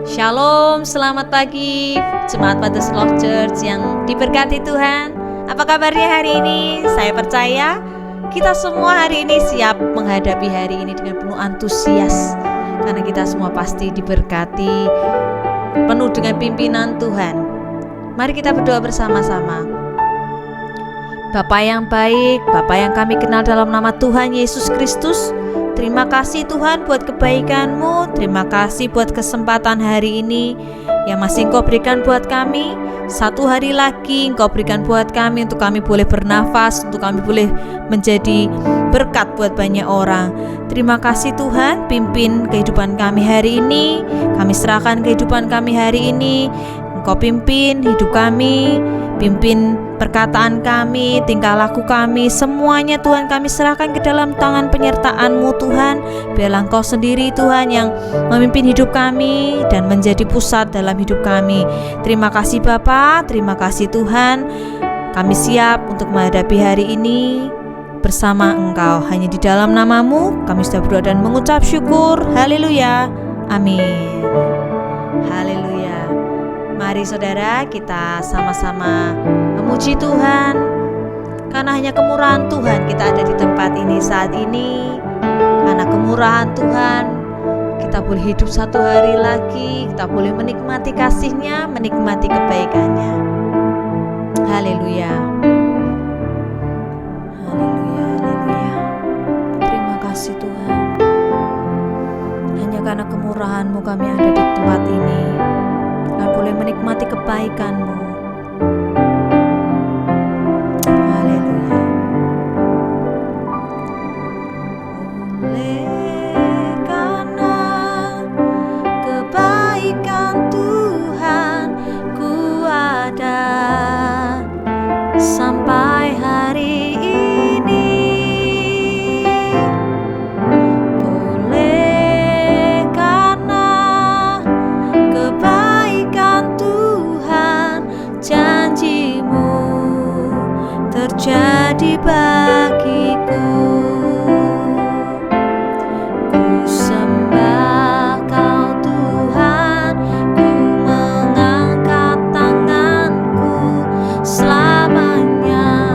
Shalom, selamat pagi Jemaat Fathers Love Church yang diberkati Tuhan. Apa kabarnya hari ini? Saya percaya kita semua hari ini siap menghadapi hari ini dengan penuh antusias, karena kita semua pasti diberkati penuh dengan pimpinan Tuhan. Mari kita berdoa bersama-sama. Bapa yang baik, Bapa yang kami kenal dalam nama Tuhan Yesus Kristus, terima kasih Tuhan buat kebaikan-Mu. Terima kasih buat kesempatan hari ini yang masih Engkau berikan buat kami. Satu hari lagi Engkau berikan buat kami untuk kami boleh bernafas, untuk kami boleh menjadi berkat buat banyak orang. Terima kasih Tuhan, pimpin kehidupan kami hari ini. Kami serahkan kehidupan kami hari ini. Engkau pimpin hidup kami, pimpin perkataan kami, tingkah laku kami, semuanya Tuhan kami serahkan ke dalam tangan penyertaan-Mu Tuhan. Biarlah Engkau sendiri Tuhan yang memimpin hidup kami dan menjadi pusat dalam hidup kami. Terima kasih Bapa, terima kasih Tuhan. Kami siap untuk menghadapi hari ini bersama Engkau. Hanya di dalam nama-Mu kami sudah berdoa dan mengucap syukur. Haleluya, amin. Haleluya. Mari saudara, kita sama-sama memuji Tuhan, karena hanya kemurahan Tuhan kita ada di tempat ini saat ini. Karena kemurahan Tuhan kita boleh hidup satu hari lagi, kita boleh menikmati kasih-Nya, menikmati kebaikan-Nya. Haleluya. Haleluya, haleluya. Terima kasih Tuhan. Hanya karena kemurahan-Mu kami ada di tempat ini, kami boleh menikmati kebaikan-Mu. Haleluya. Oleh karena kebaikan Tuhan ku ada sampai hari ini. Oleh karena kebaikan Tuhan, janji-Mu terjadi bagiku. Ku sembah Kau Tuhan, ku mengangkat tanganku selamanya.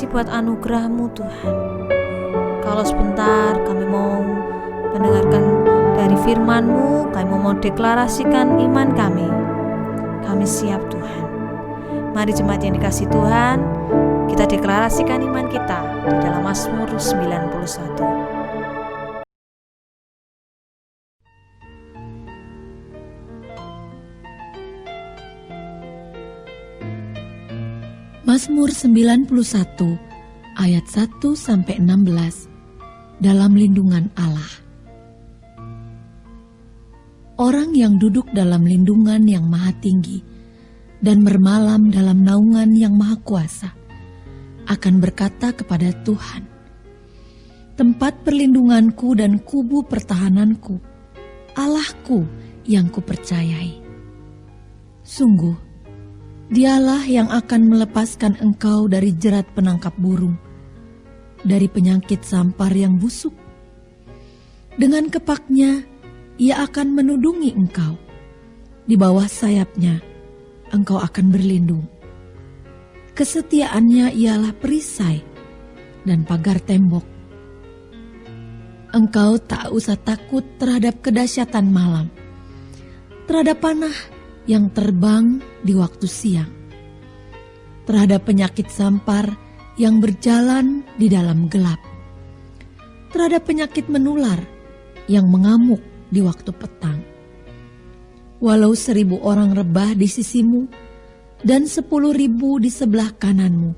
kasih buat anugerah-Mu Tuhan. Kalau sebentar kami mau mendengarkan dari firman-Mu, kami mau deklarasikan iman kami. Kami siap Tuhan. Mari jemaat yang dikasih Tuhan, kita deklarasikan iman kita di dalam Mazmur 91. Mazmur 91 ayat 1-16 dalam lindungan Allah. Orang yang duduk dalam lindungan yang maha tinggi dan bermalam dalam naungan yang maha kuasa akan berkata kepada Tuhan, tempat perlindunganku dan kubu pertahananku, Allahku yang kupercayai. Sungguh, Dialah yang akan melepaskan engkau dari jerat penangkap burung, dari penyakit sampar yang busuk. Dengan kepaknya, Ia akan menudungi engkau. Di bawah sayapnya, engkau akan berlindung. Kesetiaannya ialah perisai dan pagar tembok. Engkau tak usah takut terhadap kedahsyatan malam, terhadap panah yang terbang di waktu siang, terhadap penyakit sampar yang berjalan di dalam gelap, terhadap penyakit menular yang mengamuk di waktu petang. Walau 1.000 orang rebah di sisimu dan 10.000 di sebelah kananmu,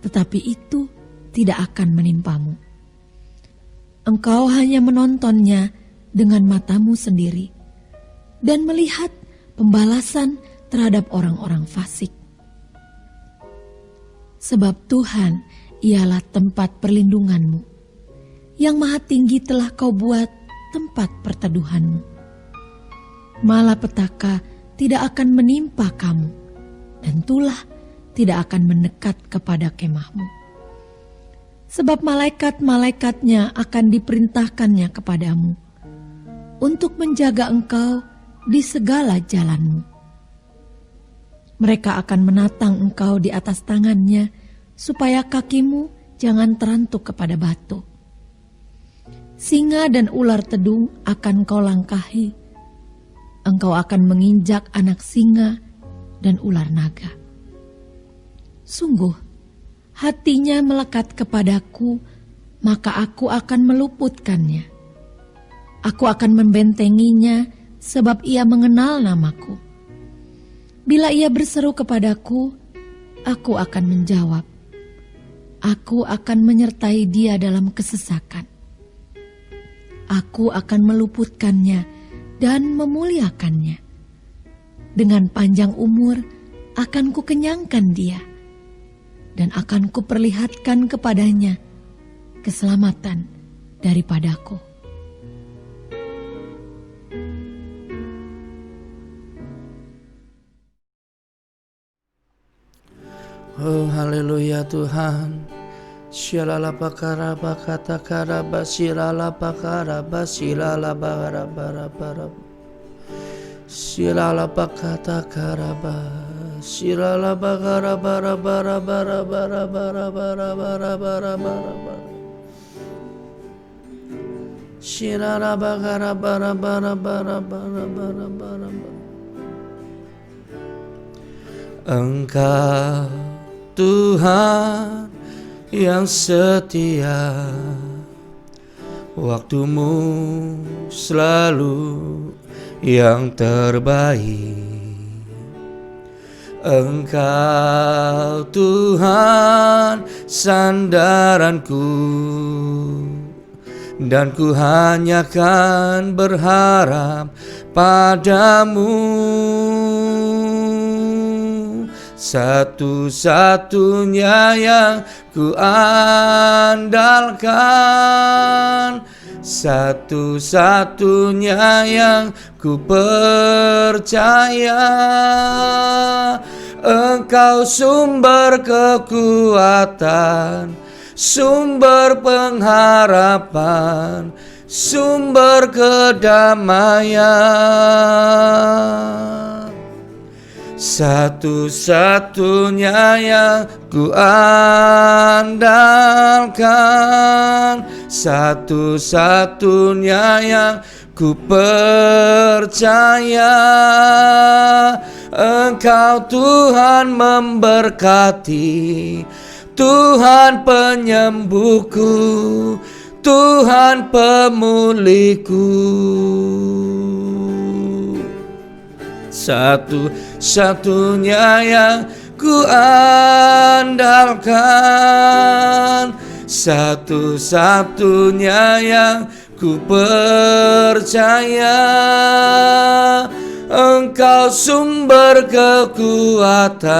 tetapi itu tidak akan menimpamu. Engkau hanya menontonnya dengan matamu sendiri dan melihat pembalasan terhadap orang-orang fasik. Sebab Tuhan ialah tempat perlindunganmu, yang maha tinggi telah kau buat tempat perteduhanmu. Malapetaka tidak akan menimpa kamu, dan tulah tidak akan mendekat kepada kemahmu. Sebab malaikat-malaikatnya akan diperintahkannya kepadamu, untuk menjaga engkau di segala jalanmu. Mereka akan menatang engkau di atas tangannya, supaya kakimu jangan terantuk kepada batu. Singa dan ular tedung akan kau langkahi. Engkau akan menginjak anak singa dan ular naga. Sungguh, hatinya melekat kepadaku, maka aku akan meluputkannya. Aku akan membentenginya, sebab ia mengenal namaku. Bila ia berseru kepadaku, aku akan menjawab. Aku akan menyertai dia dalam kesesakan. Aku akan meluputkannya dan memuliakannya. Dengan panjang umur akan kukenyangkan dia, dan akan kuperlihatkan kepadanya keselamatan daripadaku. Oh haleluya Tuhan. Shilala pakara bakata karaba shilala pakara basilala bara bara bara. Shilala pakata karaba shilala bakara bara bara bara bara bara bara bara bara bara. Shilala bakara bara bara bara bara bara bara. Engkau Tuhan yang setia, waktumu selalu yang terbaik. Engkau Tuhan sandaranku, dan ku hanya kan berharap padamu. Satu-satunya yang ku andalkan, satu-satunya yang ku percaya. Engkau sumber kekuatan, sumber pengharapan, sumber kedamaian. satu-satunya yang ku andalkan, satu-satunya yang ku percaya. Engkau Tuhan memberkati, Tuhan penyembuhku, Tuhan pemulihku. Satu-satunya yang ku andalkan, satu-satunya yang ku percaya. Engkau sumber kekuatan,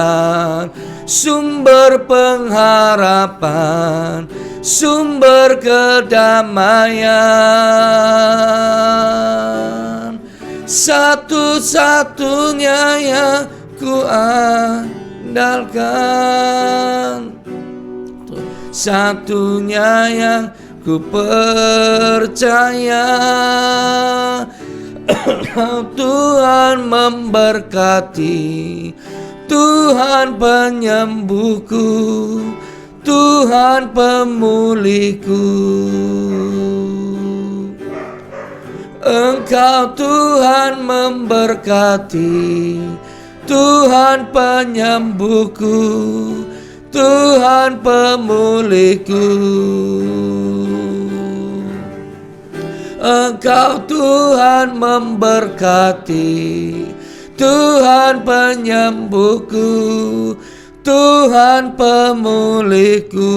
sumber pengharapan, sumber kedamaian. Satu-satunya yang ku andalkan, satunya yang ku percaya. Tuhan memberkati, Tuhan penyembuhku, Tuhan pemulihku. Engkau Tuhan memberkati, Tuhan penyembuhku, Tuhan pemulihku. Engkau Tuhan memberkati, Tuhan penyembuhku, Tuhan pemulihku.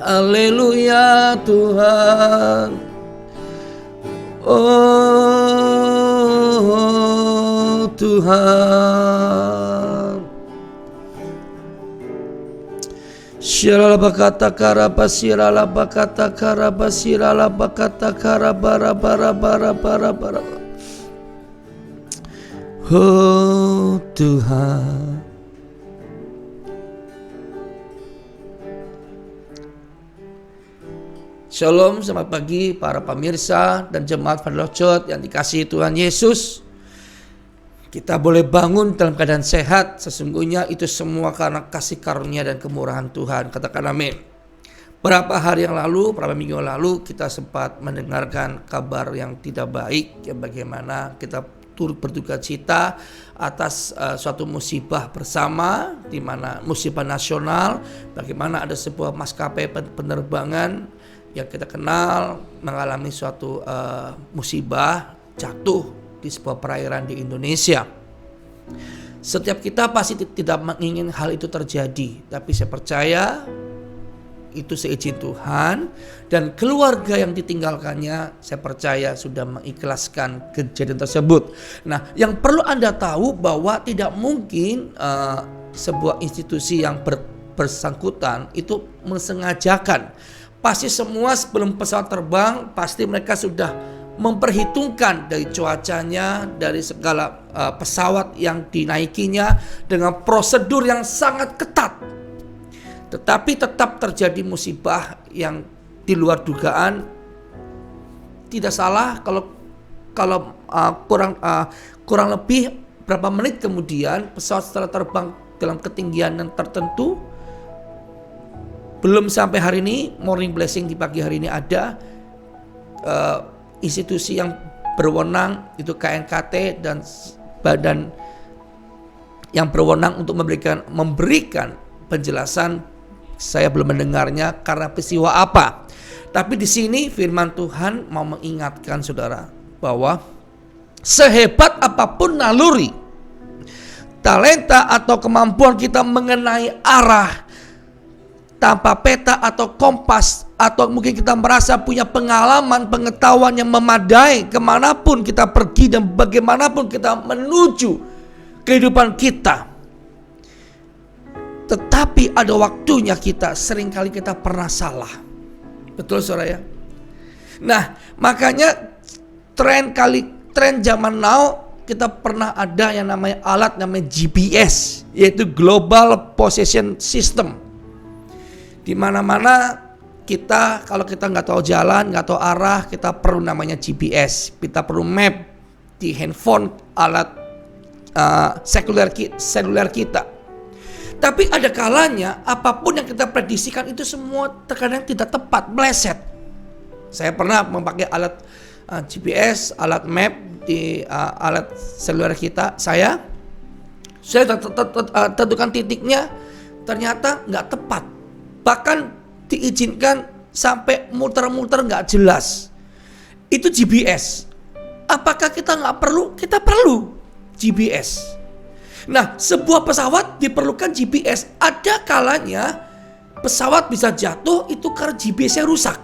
Haleluya Tuhan. Oh Tuhan. Shiralabakata karabasiralabakata karabasiralabakata karabarabarabarabarabarabara. Oh Tuhan. Shalom, selamat pagi para pemirsa dan jemaat Fadlillah Church yang dikasihi Tuhan Yesus. Kita boleh bangun dalam keadaan sehat, sesungguhnya itu semua karena kasih karunia dan kemurahan Tuhan. Katakan amin. Beberapa hari yang lalu, beberapa minggu yang lalu, kita sempat mendengarkan kabar yang tidak baik, ya, bagaimana kita turut berduka cita atas suatu musibah bersama, di mana musibah nasional, bagaimana ada sebuah maskapai penerbangan yang kita kenal mengalami suatu musibah, jatuh di sebuah perairan di Indonesia. Setiap kita pasti tidak menginginkan hal itu terjadi, tapi saya percaya itu seizin Tuhan, dan keluarga yang ditinggalkannya saya percaya sudah mengikhlaskan kejadian tersebut. Nah, yang perlu Anda tahu bahwa tidak mungkin sebuah institusi yang bersangkutan itu mensengajakan. Pasti semua sebelum pesawat terbang, pasti mereka sudah memperhitungkan dari cuacanya, dari segala pesawat yang dinaikinya dengan prosedur yang sangat ketat. Tetapi tetap terjadi musibah yang di luar dugaan. Tidak salah kalau kurang lebih berapa menit kemudian pesawat setelah terbang dalam ketinggian yang tertentu. Belum sampai hari ini, morning blessing di pagi hari ini ada institusi yang berwenang, itu KNKT dan badan yang berwenang untuk memberikan penjelasan. Saya belum mendengarnya karena peristiwa apa. Tapi di sini firman Tuhan mau mengingatkan saudara bahwa sehebat apapun naluri, talenta atau kemampuan kita mengenai arah tanpa peta atau kompas, atau mungkin kita merasa punya pengalaman, pengetahuan yang memadai kemanapun kita pergi dan bagaimanapun kita menuju kehidupan kita, tetapi ada waktunya seringkali kita pernah salah. Betul saudara ya? Nah, makanya tren zaman now, kita pernah ada yang namanya alat namanya GPS, yaitu Global Position System. Di mana-mana kalau kita nggak tahu jalan, nggak tahu arah, kita perlu namanya GPS, kita perlu map di handphone, alat seluler kita. Tapi ada kalanya apapun yang kita prediksikan itu semua terkadang tidak tepat, meleset. Saya pernah memakai alat GPS, alat map di alat seluler kita. Saya tentukan titiknya, ternyata nggak tepat. Bahkan diizinkan sampai muter-muter nggak jelas. Itu GPS. Apakah kita nggak perlu? Kita perlu GPS. Nah, sebuah pesawat diperlukan GPS. Ada kalanya pesawat bisa jatuh itu karena GPS-nya rusak.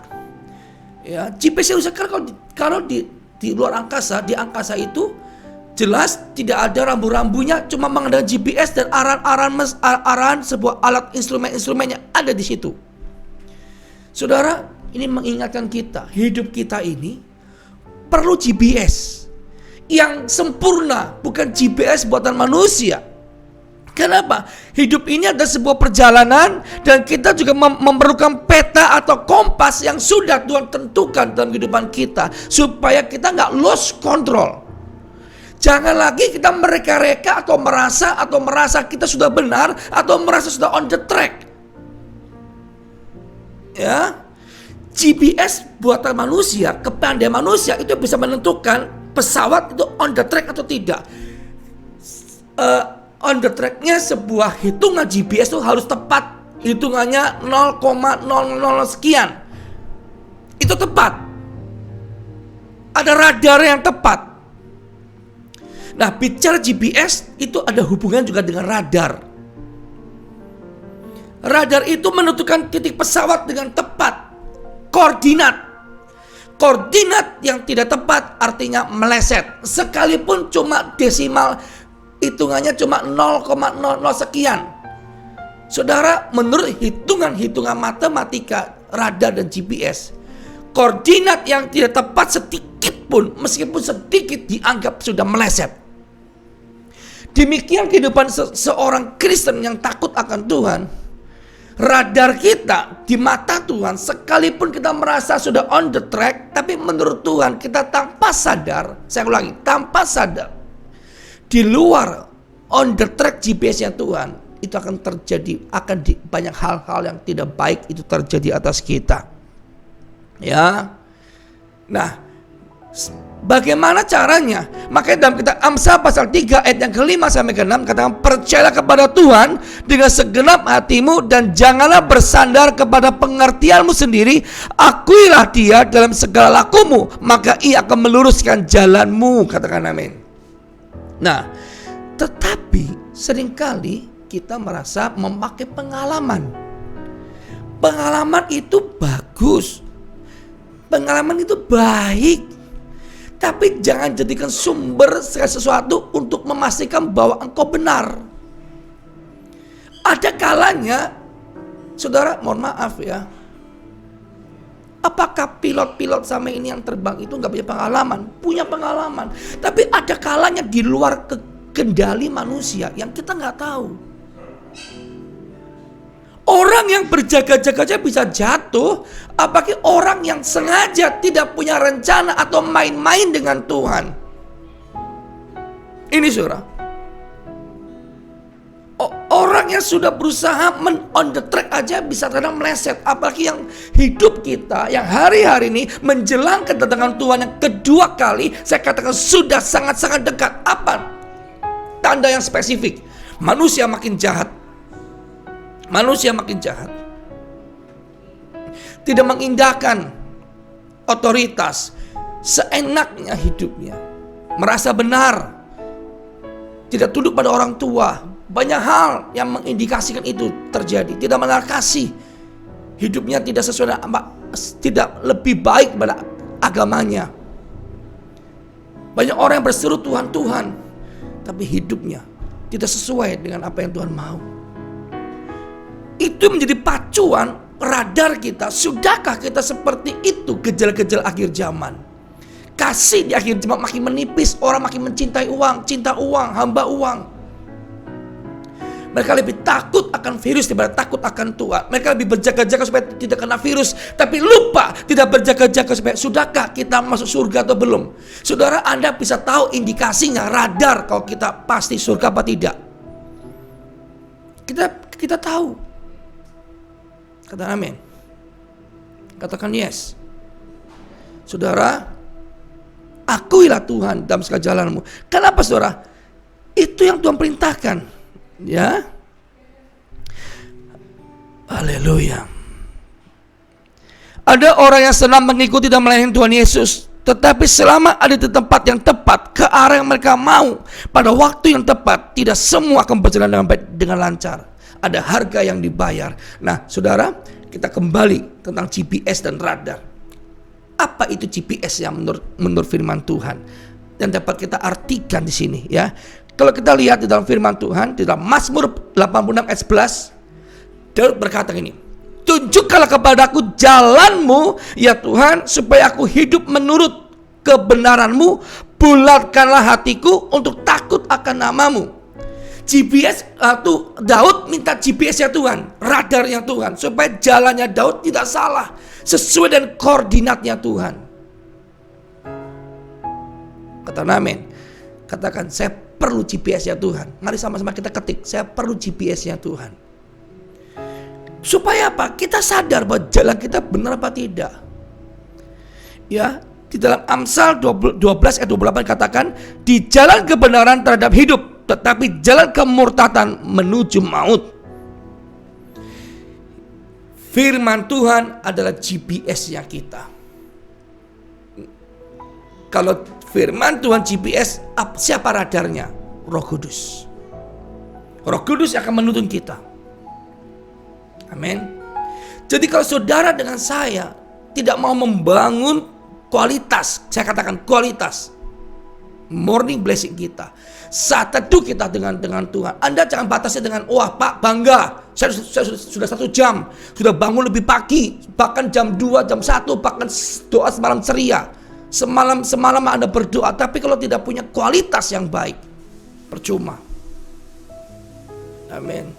Ya, GPS-nya rusak karena kalau di luar angkasa, di angkasa itu jelas tidak ada rambu-rambunya, cuma mengandalkan GPS dan arahan sebuah alat instrumennya ada di situ. Saudara, ini mengingatkan kita, hidup kita ini perlu GPS yang sempurna, bukan GPS buatan manusia. Kenapa? Hidup ini adalah sebuah perjalanan dan kita juga memerlukan peta atau kompas yang sudah Tuhan tentukan dalam kehidupan kita supaya kita nggak lost control. Jangan lagi kita mereka-reka atau merasa kita sudah benar atau merasa sudah on the track. Ya, GPS buatan manusia, kepandaian manusia itu bisa menentukan pesawat itu on the track atau tidak. On the tracknya sebuah hitungan GPS itu harus tepat, hitungannya 0,00 sekian. Itu tepat. Ada radar yang tepat. Nah, bicara GPS itu ada hubungan juga dengan radar. Radar itu menentukan titik pesawat dengan tepat. Koordinat yang tidak tepat artinya meleset. Sekalipun cuma desimal, hitungannya cuma 0,00 sekian. Saudara, menurut hitungan matematika radar dan GPS, koordinat yang tidak tepat sedikit pun, meskipun sedikit, dianggap sudah meleset. Demikian kehidupan seorang Kristen yang takut akan Tuhan. Radar kita di mata Tuhan, sekalipun kita merasa sudah on the track, tapi menurut Tuhan kita tanpa sadar, saya ulangi, tanpa sadar, di luar on the track GPS-nya Tuhan, itu akan terjadi, banyak hal-hal yang tidak baik itu terjadi atas kita. Ya. Nah, bagaimana caranya? Makanya dalam kitab Amsal pasal 3 ayat yang ke-5 sampai ke-6 katakan, percayalah kepada Tuhan dengan segenap hatimu dan janganlah bersandar kepada pengertianmu sendiri. Akuilah Dia dalam segala lakumu, maka Ia akan meluruskan jalanmu. Katakan amin. Nah, tetapi seringkali kita merasa memakai pengalaman. Pengalaman itu bagus. Pengalaman itu baik. Tapi jangan jadikan sumber segala sesuatu untuk memastikan bahwa engkau benar. Ada kalanya, saudara, mohon maaf ya, apakah pilot-pilot sama ini yang terbang itu gak punya pengalaman? Punya pengalaman. Tapi ada kalanya di luar kendali manusia yang kita gak tahu. Orang yang berjaga-jaga aja bisa jatuh, apalagi orang yang sengaja tidak punya rencana atau main-main dengan Tuhan. Ini saudara, orang yang sudah berusaha on the track aja bisa kadang meleset. Apalagi yang hidup kita yang hari-hari ini menjelang kedatangan Tuhan yang kedua kali, saya katakan sudah sangat-sangat dekat. Apa tanda yang spesifik? Manusia makin jahat. Manusia makin jahat, tidak mengindahkan otoritas, seenaknya hidupnya, merasa benar, tidak tunduk pada orang tua. Banyak hal yang mengindikasikan itu terjadi. Tidak menaruh kasih, hidupnya tidak sesuai, tidak lebih baik pada agamanya. Banyak orang yang berseru Tuhan, Tuhan, tapi hidupnya tidak sesuai dengan apa yang Tuhan mau. Itu menjadi pacuan radar kita. Sudahkah kita seperti itu gejala-gejala akhir zaman? Kasih di akhir zaman makin menipis, orang makin mencintai uang, cinta uang, hamba uang. Mereka lebih takut akan virus daripada takut akan Tuhan. Mereka lebih berjaga-jaga supaya tidak kena virus, tapi lupa tidak berjaga-jaga supaya sudahkah kita masuk surga atau belum. Saudara, Anda bisa tahu indikasinya, radar kalau kita pasti surga apa tidak. Kita tahu. Katakan amin. Katakan yes. Saudara, akuilah Tuhan dalam segala jalanmu. Kenapa saudara? Itu yang Tuhan perintahkan. Ya, haleluya. Ada orang yang senang mengikuti dan melayani Tuhan Yesus, tetapi selama ada di tempat yang tepat, ke arah yang mereka mau, pada waktu yang tepat, tidak semua akan berjalan dengan baik, dengan lancar. Ada harga yang dibayar. Nah, saudara, kita kembali tentang GPS dan radar. Apa itu GPS yang menurut firman Tuhan? Dan dapat kita artikan di sini, ya. Kalau kita lihat di dalam firman Tuhan, di dalam Mazmur 86 ayat 11, Daud berkata ini, tunjukkanlah kepadaku jalanmu, ya Tuhan, supaya aku hidup menurut kebenaranmu, bulatkanlah hatiku untuk takut akan namamu. GPS itu Daud minta GPS-nya Tuhan, radarnya Tuhan, supaya jalannya Daud tidak salah, sesuai dengan koordinatnya Tuhan. Katakan amin. Katakan, saya perlu GPS-nya Tuhan. Mari sama-sama kita ketik, saya perlu GPS-nya Tuhan. Supaya apa? Kita sadar bahwa jalan kita benar apa tidak. Ya, di dalam Amsal 12 ayat 28 katakan, di jalan kebenaran terhadap hidup, tetapi jalan kemurtatan menuju maut. Firman Tuhan adalah GPS-nya kita. Kalau firman Tuhan GPS, siapa radarnya? Roh Kudus. Roh Kudus akan menuntun kita. Amin. Jadi kalau saudara dengan saya tidak mau membangun kualitas, saya katakan kualitas morning blessing kita, saat teduh kita dengan Tuhan, Anda jangan batasi dengan, wah Pak bangga, saya sudah 1 jam, sudah bangun lebih pagi, bahkan jam 2, jam 1, bahkan doa semalam ceria. Semalam Anda berdoa, tapi kalau tidak punya kualitas yang baik, percuma. Amin.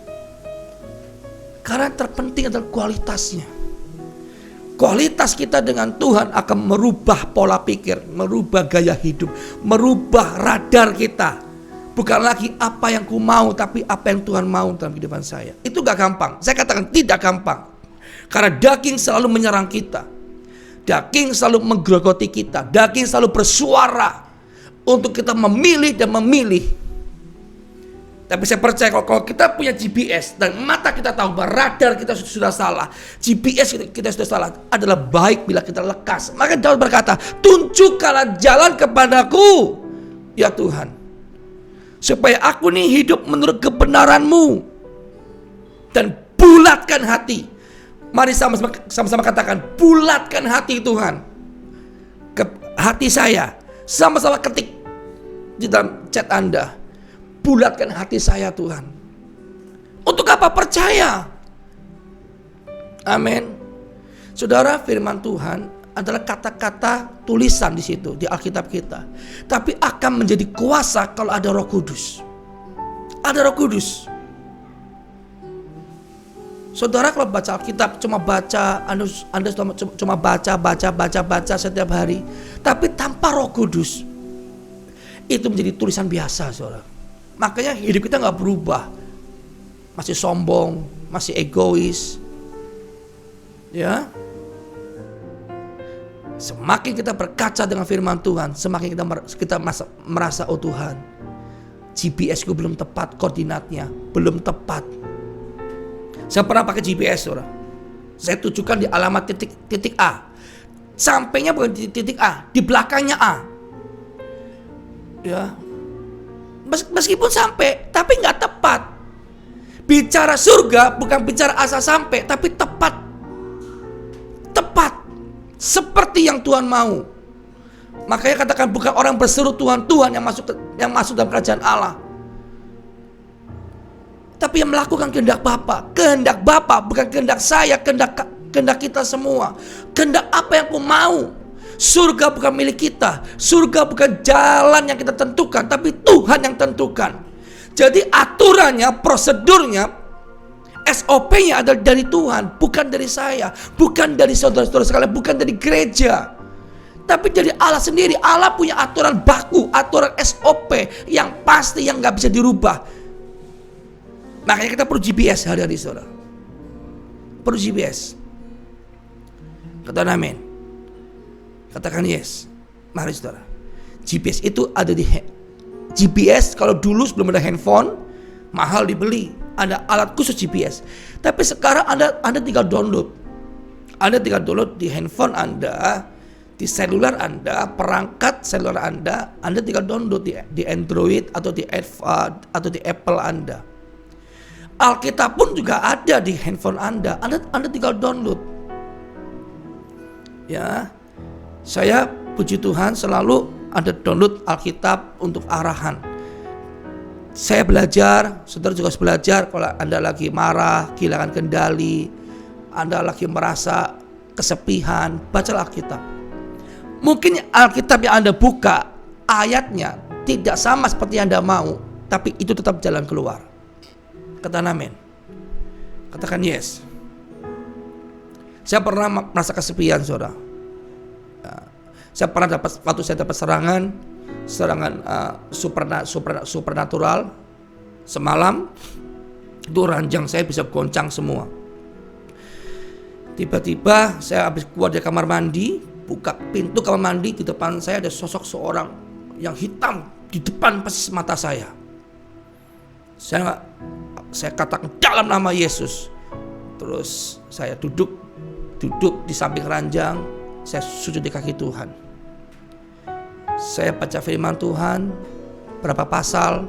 Karena terpenting adalah kualitasnya. Kualitas kita dengan Tuhan akan merubah pola pikir, merubah gaya hidup, merubah radar kita. Bukan lagi apa yang ku mau, tapi apa yang Tuhan mau dalam kehidupan saya. Itu gak gampang. Saya katakan tidak gampang. Karena daging selalu menyerang kita. Daging selalu menggerogoti kita. Daging selalu bersuara untuk kita memilih dan memilih. Tapi saya percaya kalau kita punya GPS dan mata kita tahu bahwa radar kita sudah salah, GPS kita sudah salah, adalah baik bila kita lekas. Maka Daud berkata, tunjukkanlah jalan kepadaku, ya Tuhan, supaya aku nih hidup menurut kebenaran-Mu, dan bulatkan hati. Mari sama-sama katakan, bulatkan hati Tuhan. Hati saya. Sama-sama ketik di dalam chat Anda. Bulatkan hati saya Tuhan. Untuk apa? Percaya. Amin. Saudara, firman Tuhan adalah kata-kata tulisan di situ, di Alkitab kita. Tapi akan menjadi kuasa kalau ada Roh Kudus. Ada Roh Kudus. Saudara kalau baca Alkitab cuma baca, Anda cuma baca setiap hari, tapi tanpa Roh Kudus, itu menjadi tulisan biasa, saudara. Makanya hidup kita nggak berubah, masih sombong, masih egois, ya. Semakin kita berkaca dengan firman Tuhan, semakin kita merasa, oh Tuhan, GPS gue belum tepat, koordinatnya belum tepat. Saya pernah pakai GPS, saudara. Saya tujukan di alamat titik A. Sampainya bukan di titik A, di belakangnya A. Ya. Meskipun sampai, tapi nggak tepat. Bicara surga bukan bicara asal sampai, tapi tepat. Tepat. Seperti yang Tuhan mau. Makanya katakan bukan orang berseru Tuhan yang masuk dalam kerajaan Allah. Tapi yang melakukan kehendak Bapa. Kehendak Bapa bukan kehendak saya, kehendak kita semua. Kehendak apa yang aku mau. Surga bukan milik kita. Surga bukan jalan yang kita tentukan, tapi Tuhan yang tentukan. Jadi aturannya, prosedurnya, SOP-nya adalah dari Tuhan, bukan dari saya, bukan dari saudara-saudara sekalian, bukan dari gereja. Tapi dari Allah sendiri. Allah punya aturan baku, aturan SOP yang pasti, yang gak bisa dirubah. Makanya kita perlu GPS hari-hari, saudara. Perlu GPS. Katakan amin. Katakan yes. Mari saudara. GPS itu ada di GPS. Kalau dulu sebelum ada handphone, mahal dibeli. Ada alat khusus GPS. Tapi sekarang Anda tinggal download. Anda tinggal download di handphone Anda, di seluler Anda, perangkat seluler Anda tinggal download di Android atau di Apple Anda. Alkitab pun juga ada di handphone Anda tinggal download. Ya, saya puji Tuhan selalu ada download Alkitab untuk arahan. Saya belajar, saudara juga harus belajar. Kalau Anda lagi marah, kehilangan kendali, Anda lagi merasa kesepian, bacalah Alkitab. Mungkin Alkitab yang Anda buka, ayatnya tidak sama seperti yang Anda mau, tapi itu tetap jalan keluar. Katakan amin. Katakan yes. Saya pernah merasa kesepian, saudara. Saya pernah waktu saya dapat serangan supernatural semalam, itu ranjang saya bisa goncang semua. Tiba-tiba saya habis keluar dari kamar mandi, buka pintu kamar mandi, di depan saya ada sosok seorang yang hitam di depan persis mata saya. Saya katakan dalam nama Yesus. Terus saya duduk di samping ranjang, saya sujud di kaki Tuhan. Saya baca firman Tuhan, berapa pasal,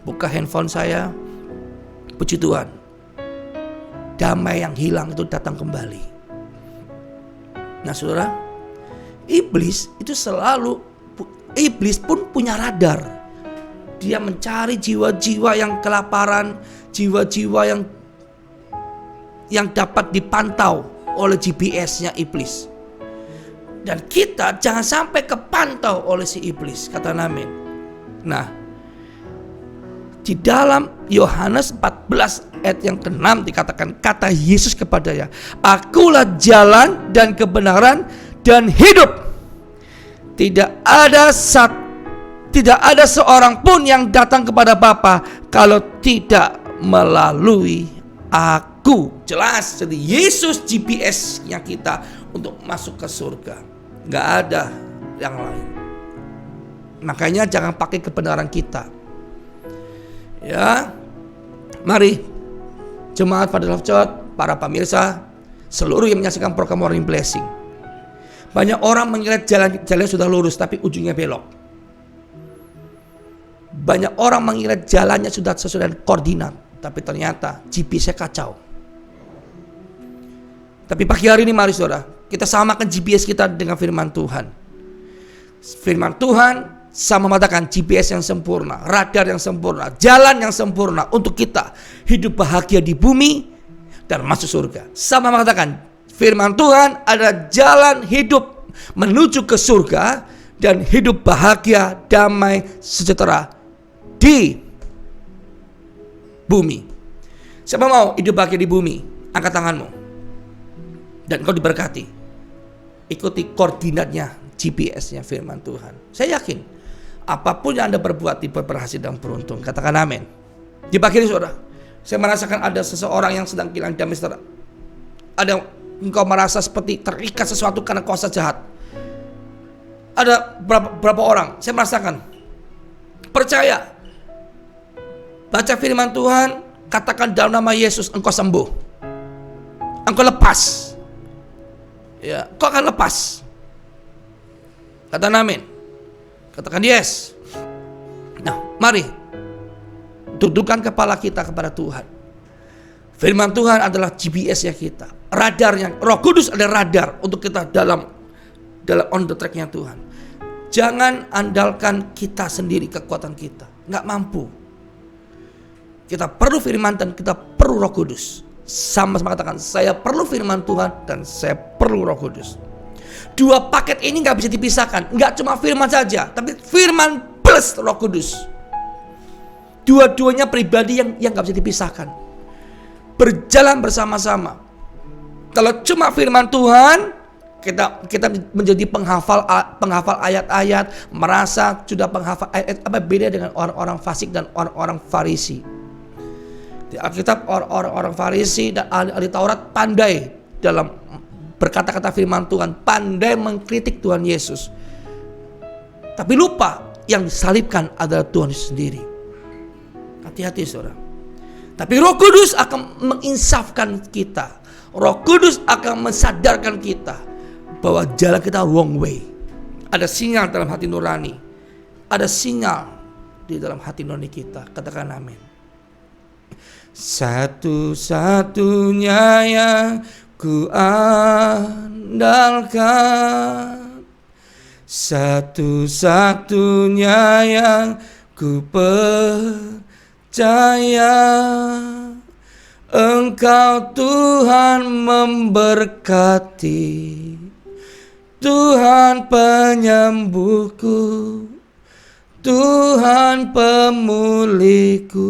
buka handphone saya, puji Tuhan. Damai yang hilang itu datang kembali. Nah saudara, iblis pun punya radar. Dia mencari jiwa-jiwa yang kelaparan, jiwa-jiwa yang dapat dipantau oleh GPS-nya iblis. Dan kita jangan sampai kepantau oleh si iblis. Kata amin. Nah, di dalam Yohanes 14 ayat yang ke-6 dikatakan, kata Yesus kepadanya, akulah jalan dan kebenaran dan hidup. Tidak ada seorang pun yang datang kepada Bapa kalau tidak melalui aku. Jelas, jadi Yesus GPS-nya kita untuk masuk ke surga. Gak ada yang lain. Makanya jangan pakai kebenaran kita. Ya, mari jemaat Father Love Church, para pemirsa, seluruh yang menyaksikan program Morning Blessing. Banyak orang mengira jalannya sudah lurus tapi ujungnya belok. Banyak orang mengira jalannya sudah sesuai dengan koordinat, tapi ternyata GPS-nya kacau. Tapi pagi hari ini mari saudara, kita samakan GPS kita dengan firman Tuhan. Firman Tuhan sama mengatakan GPS yang sempurna, radar yang sempurna, jalan yang sempurna untuk kita hidup bahagia di bumi dan masuk surga. Sama mengatakan firman Tuhan adalah jalan hidup menuju ke surga dan hidup bahagia, damai, sejahtera di bumi. Siapa mau hidup bahagia di bumi? Angkat tanganmu dan kau diberkati. Ikuti koordinatnya, GPS-nya firman Tuhan. Saya yakin apapun yang Anda berbuat berhasil dan beruntung. Katakan amin. Di pagi ini saudara, saya merasakan ada seseorang yang sedang kehilangan damai saudara. Ada engkau merasa seperti terikat sesuatu karena kuasa jahat. Ada berapa orang, saya merasakan. Percaya. Baca firman Tuhan, katakan dalam nama Yesus engkau sembuh. Engkau lepas. Ya, kau akan lepas. Katakan amin. Katakan yes. Nah, mari dudukkan kepala kita kepada Tuhan. Firman Tuhan adalah GPS-nya kita, radarnya. Roh Kudus adalah radar untuk kita dalam on the track-nya Tuhan. Jangan andalkan kita sendiri, kekuatan kita nggak mampu. Kita perlu firman dan kita perlu Roh Kudus. Sama-sama katakan, saya perlu firman Tuhan dan saya perlu Roh Kudus. Dua paket ini gak bisa dipisahkan. Gak cuma firman saja, tapi firman plus Roh Kudus. Dua-duanya pribadi yang gak bisa dipisahkan. Berjalan bersama-sama. Kalau cuma firman Tuhan, kita menjadi penghafal ayat-ayat, merasa sudah penghafal ayat, apa beda dengan orang-orang fasik dan orang-orang Farisi. Di Alkitab orang-orang Farisi dan ahli Taurat pandai dalam berkata-kata firman Tuhan, pandai mengkritik Tuhan Yesus. Tapi lupa yang disalibkan adalah Tuhan sendiri. Hati-hati saudara. Tapi Roh Kudus akan menginsafkan kita. Roh Kudus akan mensadarkan kita bahwa jalan kita wrong way. Ada sinyal dalam hati nurani. Ada sinyal di dalam hati nurani kita. Katakan amin. Satu-satunya yang ku andalkan, satu-satunya yang ku percaya, Engkau Tuhan memberkati, Tuhan penyembuhku, Tuhan pemulihku.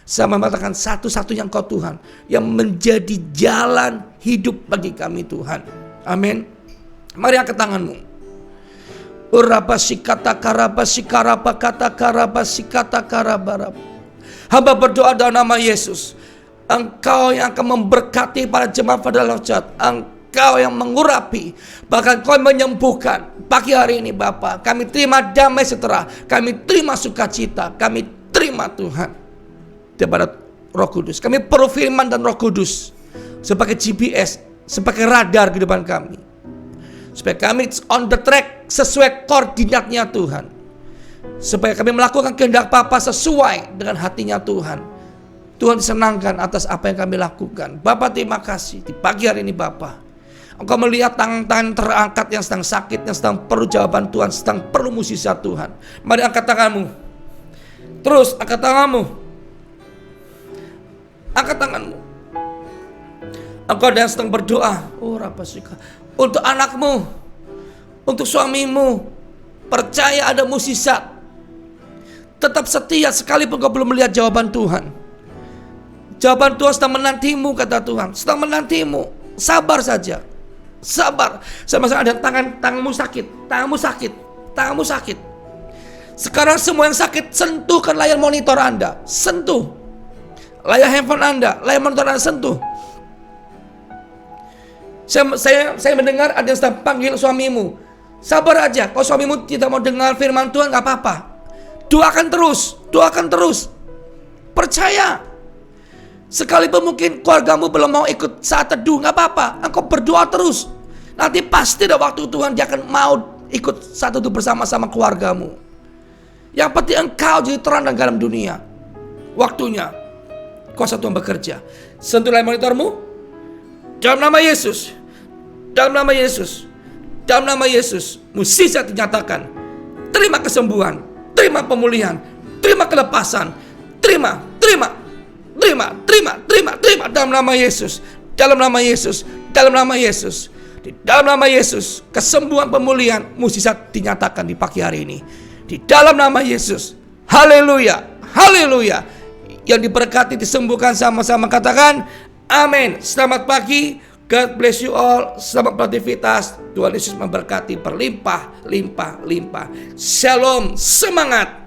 Saya mengatakan satu-satunya Engkau Tuhan yang menjadi jalan hidup bagi kami Tuhan. Amin. Mari angkat tanganmu. Urabasikata karabasikara kata karabasikata karabarab. Hamba berdoa dalam nama Yesus. Engkau yang akan memberkati para jemaat pada Lojat. Engkau yang mengurapi, bahkan Engkau menyembuhkan. Pagi hari ini Bapa, kami terima damai sejahtera, kami terima sukacita, kami terima Tuhan daripada Roh Kudus. Kami perlu firman dan Roh Kudus sebagai GPS, sebagai radar kehidupan kami, supaya kami on the track sesuai koordinatnya Tuhan, supaya kami melakukan kehendak Bapa sesuai dengan hatinya Tuhan. Tuhan disenangkan atas apa yang kami lakukan. Bapa terima kasih di pagi hari ini Bapa. Engkau melihat tangan-tangan terangkat yang sedang sakit, yang sedang perlu jawaban Tuhan, sedang perlu mukjizat Tuhan. Mari angkat tanganmu. Terus angkat tanganmu. Angkat tanganmu. Engkau yang sedang berdoa, untuk anakmu, untuk suamimu, percaya ada mukjizat. Tetap setia sekalipun kau belum melihat jawaban Tuhan. Jawaban Tuhan sedang menantimu, kata Tuhan, sedang menantimu. Sabar saja, sabar. Sama-sama ada tanganmu sakit, tanganmu sakit. Sekarang semua yang sakit, sentuhkan layar monitor Anda, sentuh. Layar handphone Anda, layar monitor Anda sentuh. Saya mendengar ada yang sedang panggil suamimu. Sabar aja, kalau suamimu tidak mau dengar firman Tuhan gak apa-apa. Doakan terus. Percaya. Sekalipun mungkin keluargamu belum mau ikut saat teduh, gak apa-apa. Engkau berdoa terus. Nanti pasti ada waktu Tuhan dia akan mau ikut saat teduh bersama-sama keluargamu. Yang penting engkau jadi terang dalam dunia. Waktunya kuasa Tuhan bekerja. Sentuh layar monitormu. Dalam nama Yesus. Dalam nama Yesus. Dalam nama Yesus. Mukjizat dinyatakan. Terima kesembuhan. Terima pemulihan. Terima kelepasan. Terima. Dalam nama Yesus. Dalam nama Yesus. Dalam nama Yesus. Di dalam nama Yesus. Kesembuhan, pemulihan, mukjizat dinyatakan di pagi hari ini. Di dalam nama Yesus. Haleluya. Haleluya. Yang diberkati disembuhkan, sama-sama katakan amin. Selamat pagi, God bless you all. Selamat beraktivitas. Tuhan Yesus memberkati berlimpah. Shalom, semangat.